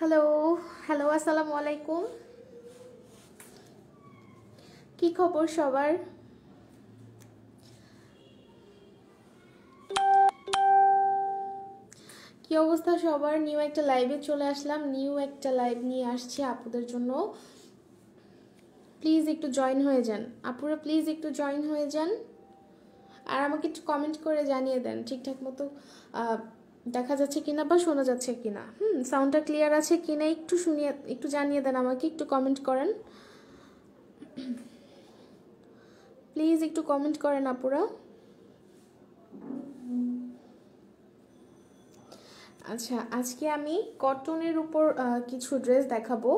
Hello hello আসসালামু আলাইকুম। কি খবর সবার? কি অবস্থা সবার? নিউ একটা লাইভে চলে আসলাম, নিউ একটা লাইভ নিয়ে আসছি আপুদের জন্য। প্লিজ একটু জয়েন হয়ে যান আপুরা, প্লিজ একটু জয়েন হয়ে যান। আর আমাকে একটু কমেন্ট করে জানিয়ে দেন ঠিকঠাক মতো দেখা যাচ্ছে কিনা বা শোনা যাচ্ছে কিনা। সাউন্ডটা ক্লিয়ার আছে কিনা একটু জানিয়ে দেন আমাকে, একটু কমেন্ট করেন প্লিজ, একটু কমেন্ট করেন আপুরা। আচ্ছা, আজকে আমি কটনের উপর কিছু ড্রেস দেখাবো।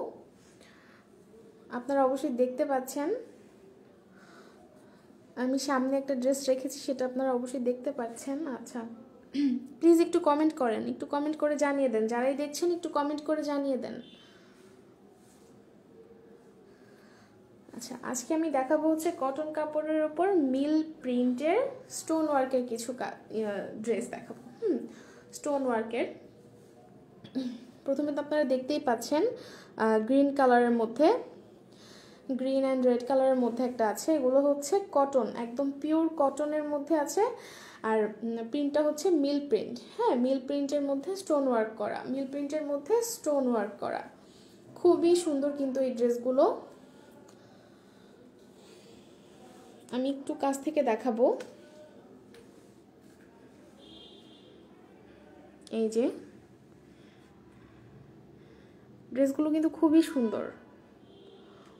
আপনারা অবশ্যই দেখতে পাচ্ছেন, আমি সামনে একটা ড্রেস রেখেছি, সেটা আপনারা অবশ্যই দেখতে পাচ্ছেন। আচ্ছা, প্লিজ একটু কমেন্ট করেন, একটু কমেন্ট করে জানিয়ে দেন, যারাই দেখছেন একটু কমেন্ট করে জানিয়ে দেন। আচ্ছা, আজকে আমি দেখাবো হচ্ছে কটন কাপড়ের উপর মিল প্রিন্টের স্টোন ওয়ার্কের কিছু ড্রেস দেখাবো। স্টোন ওয়ার্কের প্রথমে তো আপনারা দেখতেই পাচ্ছেন গ্রিন কালারের মধ্যে, গ্রিন অ্যান্ড রেড কালারের মধ্যে একটা আছে। এগুলো হচ্ছে কটন, একদম পিওর কটনের মধ্যে আছে। আর প্রিন্টটা হচ্ছে মিল প্রিন্ট। হ্যাঁ, মিল প্রিন্টের মধ্যে স্টোন ওয়ার্ক করা, মিল প্রিন্টের মধ্যে স্টোন ওয়ার্ক করা। খুবই সুন্দর কিন্তু এই ড্রেসগুলো। আমি একটু কাছ থেকে দেখাবো। এই যে ড্রেসগুলো কিন্তু খুবই সুন্দর,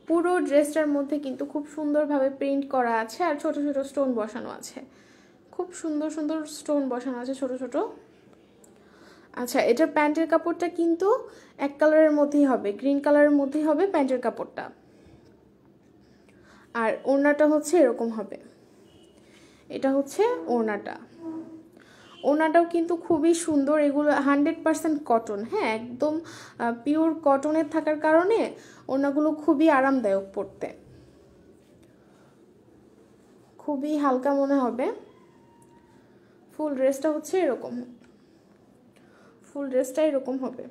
পুরো ড্রেসটার মধ্যে কিন্তু খুব সুন্দরভাবে প্রিন্ট করা আছে আর ছোট ছোট স্টোন বসানো আছে, খুব সুন্দর সুন্দর স্টোন বসানো আছে ছোট ছোট। আচ্ছা, এটার প্যান্টের কাপড়টা কিন্তু এক কালারের মধ্যেই হবে, গ্রিন কালারের মধ্যেই হবে প্যান্টের কাপড়টা। আর ওড়নাটা হচ্ছে এরকম হবে, এটা হচ্ছে ওড়নাটা। ওড়নাটাও কিন্তু খুবই সুন্দর, এগুলো 100% কটন। হ্যাঁ, একদম পিওর কটনের থাকার কারণে ওড়নাগুলো খুবই আরামদায়ক পরতে, খুবই হালকা মনে হবে। ফুল ড্রেসটা হচ্ছে এরকম, ফুল ড্রেসটা এরকম হবে।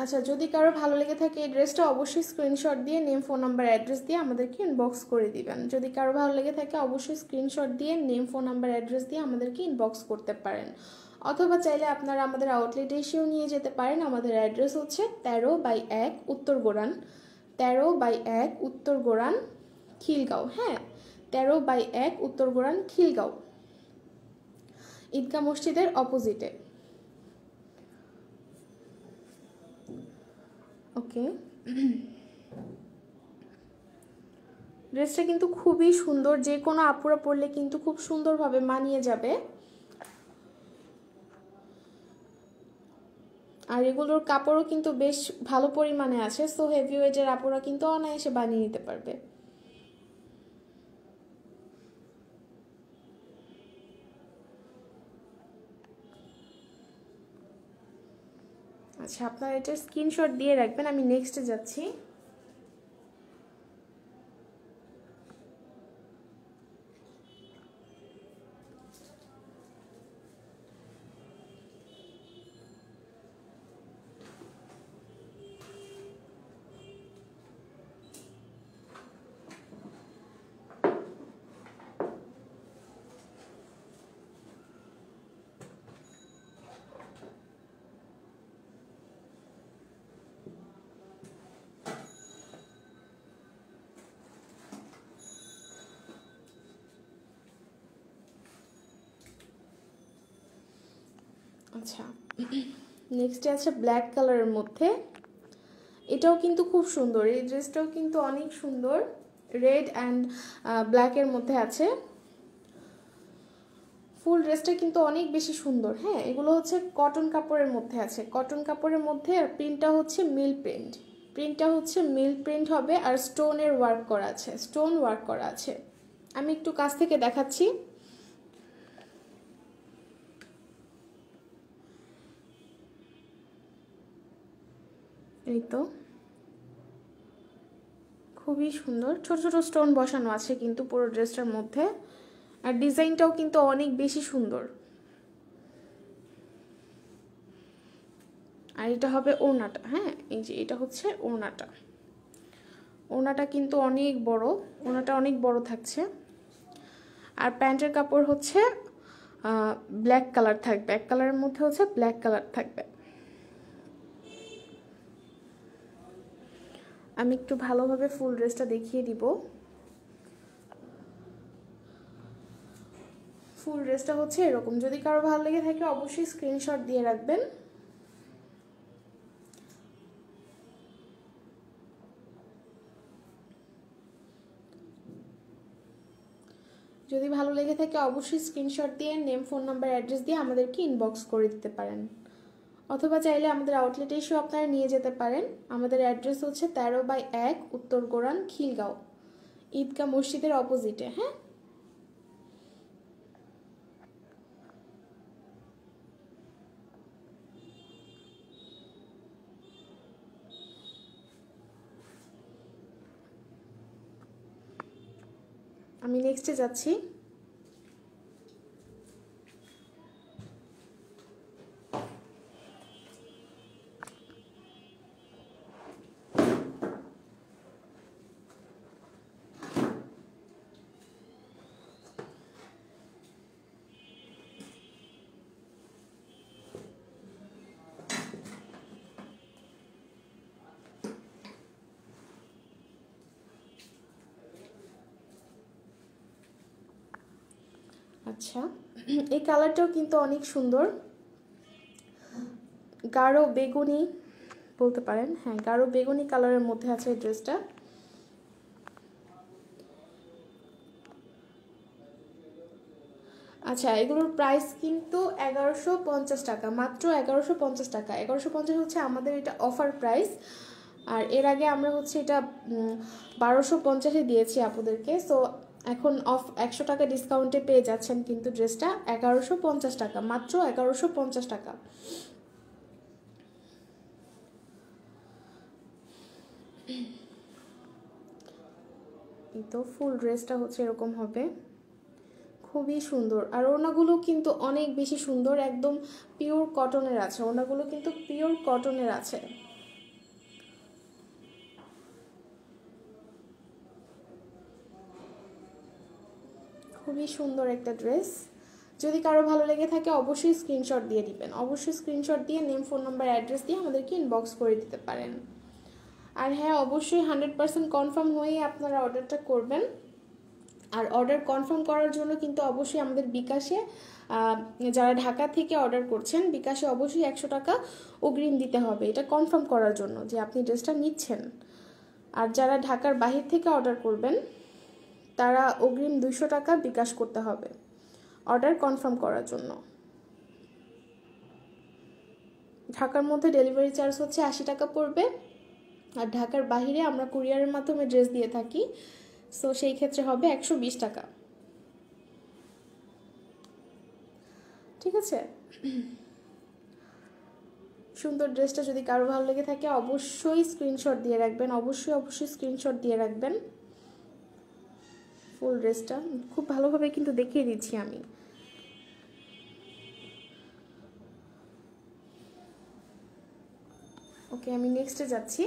আচ্ছা, যদি কারো ভালো লেগে থাকে এই ড্রেসটা, অবশ্যই স্ক্রিনশট দিয়ে নেম, ফোন নাম্বার, অ্যাড্রেস দিয়ে আমাদেরকে ইনবক্স করে দিবেন। যদি কারো ভালো লেগে থাকে অবশ্যই স্ক্রিনশট দিয়ে নেম, ফোন নাম্বার, অ্যাড্রেস দিয়ে আমাদেরকে ইনবক্স করতে পারেন। অথবা চাইলে আপনারা আমাদের আউটলেটে এসেও নিয়ে যেতে পারেন। আমাদের অ্যাড্রেস হচ্ছে 13/1 উত্তর গোরান, 13/1 উত্তর গোরান, খিলগাঁও। হ্যাঁ, 13/1 উত্তর গোরান, খিলগাঁও, ঈদগাহ মসজিদের অপোজিটে। ওকে, ড্রেসটা কিন্তু খুবই সুন্দর, যে কোনো আপুরা পরলে কিন্তু খুব সুন্দরভাবে মানিয়ে যাবে। আর এগুলোর কাপড়ও কিন্তু বেশ ভালো পরিমাণে আছে, সো হেভি ওয়েটের আপুরা কিন্তু অনায়াসে বানিয়ে নিতে পারবে। আচ্ছা, আপনারা এটার স্ক্রিনশট দিয়ে রাখবেন, আমি নেক্সটে যাচ্ছি। আচ্ছা, নেক্সটে আছে ব্ল্যাক কালারের মধ্যে, এটাও কিন্তু খুব সুন্দর, এই ড্রেসটাও কিন্তু অনেক সুন্দর, রেড অ্যান্ড ব্ল্যাকের মধ্যে আছে। ফুল ড্রেসটা কিন্তু অনেক বেশি সুন্দর। হ্যাঁ, এগুলো হচ্ছে কটন কাপড়ের মধ্যে আছে, কটন কাপড়ের মধ্যে। আর প্রিন্টটা হচ্ছে মিল প্রিন্ট, প্রিন্টটা হচ্ছে মিল প্রিন্ট হবে। আর স্টোনের ওয়ার্ক করা আছে, স্টোন ওয়ার্ক করা আছে। আমি একটু কাছ থেকে দেখাচ্ছি। এই তো খুবই সুন্দর, ছোট ছোট স্টোন বসানো আছে কিন্তু পুরো ড্রেসটার মধ্যে। আর ডিজাইনটাও কিন্তু অনেক বেশি সুন্দর। আর এটা হবে ওড়নাটা, হ্যাঁ এই যে এটা হচ্ছে ওড়নাটা। ওড়নাটা কিন্তু অনেক বড়, ওড়নাটা অনেক বড় থাকছে। আর প্যান্টের কাপড় হচ্ছে ব্ল্যাক কালার থাকবে, এক কালারের মধ্যে হচ্ছে ব্ল্যাক কালার থাকবে। আমি একটু ভালোভাবে ফুল ড্রেসটা দেখিয়ে দিব। ফুল ড্রেসটা হচ্ছে এরকম। যদি কারো ভালো লেগে থাকে অবশ্যই স্ক্রিনশট দিয়ে রাখবেন। যদি ভালো লেগে থাকে অবশ্যই স্ক্রিনশট দিয়ে নেম, ফোন নাম্বার, অ্যাড্রেস দিয়ে আমাদেরকে ইনবক্স করে দিতে পারেন, অথবা চাইলে আমাদের আউটলেটে এসেও আপনারা নিয়ে যেতে পারেন। আমাদের অ্যাড্রেস হচ্ছে 13/1 উত্তর গোরান, খিলগাঁও, ঈদগাহ মসজিদের অপোজিটে। হ্যাঁ, আমি নেক্সটে যাচ্ছি। আচ্ছা, এই কালারটাও কিন্তু অনেক সুন্দর, গাঢ় বেগুনি বলতে পারেন, হ্যাঁ গাঢ় বেগুনি কালারের মধ্যে আছে এই ড্রেসটা। আচ্ছা, এগুলোর প্রাইস কিন্তু 1150 টাকা, মাত্র 1150 টাকা। 1150 হচ্ছে আমাদের এটা অফার প্রাইস, আর এর আগে আমরা হচ্ছে এটা 1250-এ দিয়েছি আপুদেরকে। সো এখন অফ 100 টাকা ডিসকাউন্টে পেয়ে যাচ্ছেন কিন্তু ড্রেসটা 1150 টাকা, মাত্র 1150 টাকা। তো ফুল ড্রেসটা হচ্ছে এরকম হবে, খুবই সুন্দর। আর ওড়নাগুলো কিন্তু অনেক বেশি সুন্দর, একদম পিওর কটনের আছে, ওড়নাগুলো কিন্তু পিওর কটনের আছে। খুবই সুন্দর একটা ড্রেস। যদি কারো ভালো লেগে থাকে অবশ্যই স্ক্রিনশট দিয়ে দিবেন, অবশ্যই স্ক্রিনশট দিয়ে নেম, ফোন নাম্বার, অ্যাড্রেস দিয়ে আমাদেরকে ইনবক্স করে দিতে পারেন। আর হ্যাঁ, অবশ্যই 100% কনফার্ম হয়েই আপনারা অর্ডারটা করবেন। আর অর্ডার কনফার্ম করার জন্য কিন্তু অবশ্যই আমাদের বিকাশে, যারা ঢাকা থেকে অর্ডার করছেন, বিকাশে অবশ্যই 100 টাকা অগ্রিম দিতে হবে, এটা কনফার্ম করার জন্য যে আপনি ড্রেসটা নিচ্ছেন। আর যারা ঢাকার বাহির থেকে অর্ডার করবেন তারা অগ্রিম 200 টাকা বিকাশ করতে হবে অর্ডার কনফার্ম করার জন্য। ঢাকার মধ্যে ডেলিভারি চার্জ হচ্ছে 80 টাকা পড়বে, আর ঢাকার বাহিরে আমরা কুরিয়ারের মাধ্যমে ড্রেস দিয়ে থাকি, সো সেই ক্ষেত্রে হবে 120 টাকা। ঠিক আছে, সুন্দর ড্রেসটা যদি কারো ভালো লেগে থাকে অবশ্যই স্ক্রিনশট দিয়ে রাখবেন, অবশ্যই স্ক্রিনশট দিয়ে রাখবেন। ফুল ড্রেসটা খুব ভালোভাবে কিন্তু দেখিয়ে দিচ্ছি আমি। ওকে, আমি নেক্সটে যাচ্ছি।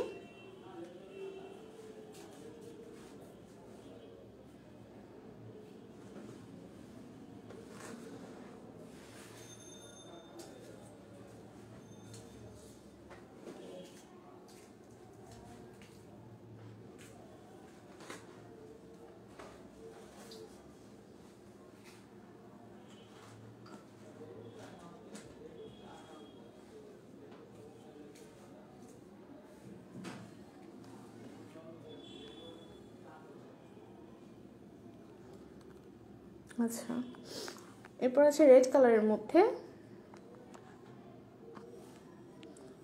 আচ্ছা, এরপর আছে রেড কালারের মধ্যে,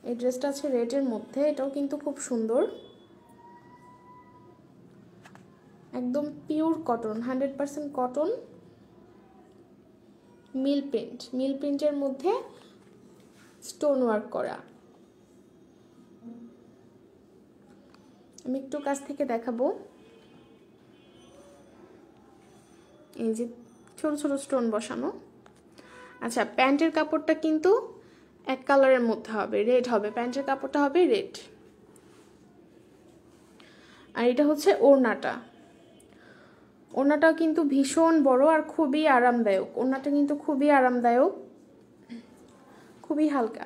এই ড্রেসটা আছে রেডের মধ্যে, এটাও কিন্তু খুব সুন্দর, একদম পিওর কটন, 100% কটন, মিল প্রিন্টের মধ্যে স্টোন ওয়ার্ক করা। আমি একটু কাছ থেকে দেখাবো। এই যে ছোট ছোট স্টোন বসানো। আচ্ছা, প্যান্টের কাপড়টা কিন্তু এক কালারের মধ্যে হবে, রেড হবে, প্যান্টের কাপড়টা হবে রেড। আর এটা হচ্ছে ওড়নাটা। ওড়নাটাও কিন্তু ভীষণ বড় আর খুবই আরামদায়ক। ওড়নাটা কিন্তু খুবই আরামদায়ক, খুবই হালকা।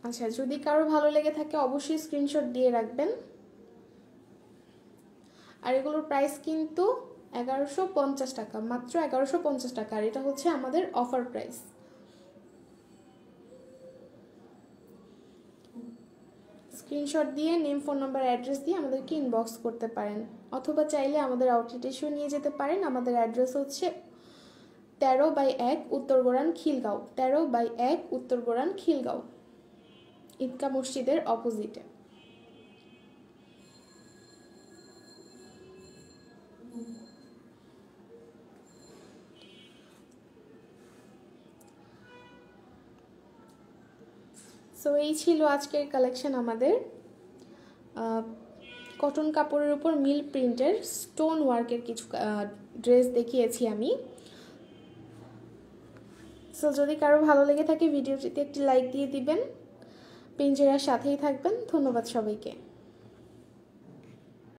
আচ্ছা, যদি কারো ভালো লেগে থাকে অবশ্যই স্ক্রিনশট দিয়ে রাখবেন। আর এগুলোর প্রাইস কিন্তু 1150 টাকা, মাত্র 1150 টাকা। আর এটা হচ্ছে আমাদের অফার প্রাইস। স্ক্রিনশট দিয়ে নেম, ফোন নাম্বার, অ্যাড্রেস দিয়ে আমাদেরকে ইনবক্স করতে পারেন, অথবা চাইলে আমাদের আউটলেট এসেও নিয়ে যেতে পারেন। আমাদের অ্যাড্রেস হচ্ছে 13/1 উত্তরগোরান খিলগাঁও, 13/1 উত্তরগোরান খিলগাঁও, ঈদগা মসজিদের অপোজিটে। সো এই ছিল আজকের কালেকশন আমাদের। কটন কাপড়ের উপর মিল প্রিন্টের স্টোন ওয়ার্কের কিছু ড্রেস দেখিয়েছি আমি। সো যদি কারো ভালো লেগে থাকে ভিডিওটিতে একটি লাইক দিয়ে দিবেন, পিঞ্জেরার সাথেই থাকবেন। ধন্যবাদ সবাইকে।